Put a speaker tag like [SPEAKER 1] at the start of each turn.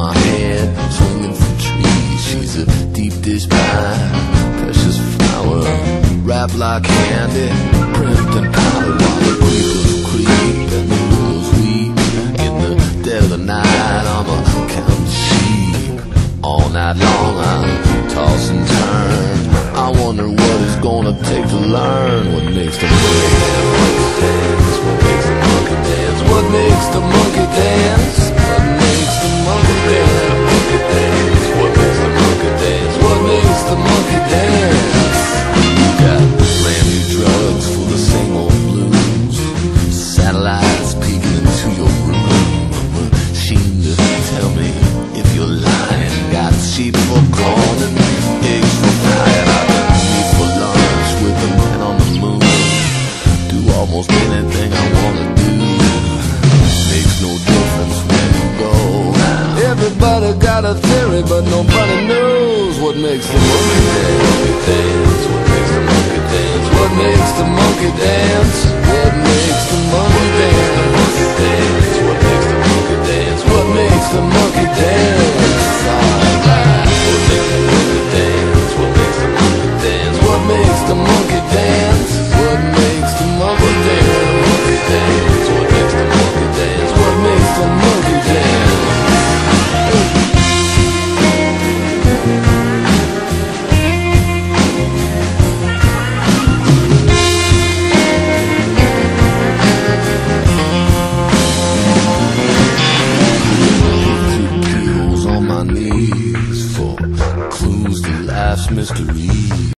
[SPEAKER 1] my head, swinging from trees. She's a deep dish pie, precious flower, wrapped like candy, primped and powdered while the creepers creep and the willows weep. In the dead of the night, I'm a counting sheep. All night long I toss and turn. I wonder what it's gonna take to learn what makes the monkey dance. What makes the monkey dance? What makes the monkey dance? What makes the monkey dance? What makes the monkey dance? What makes the monkey dance? You got brand new drugs for the same old blues, satellites peeking into your room, a machine to tell me if you're lying. Got sheep for corn and eggs for frying. I can meet for lunch with a man on the moon. Do almost anything I wanna do. Makes no difference where you go. Everybody got a theory, but nobody knows what makes the monkey dance. What makes the monkey dance? What makes the monkey dance? What makes the monkey dance? What makes the monkey dance? What makes the monkey dance?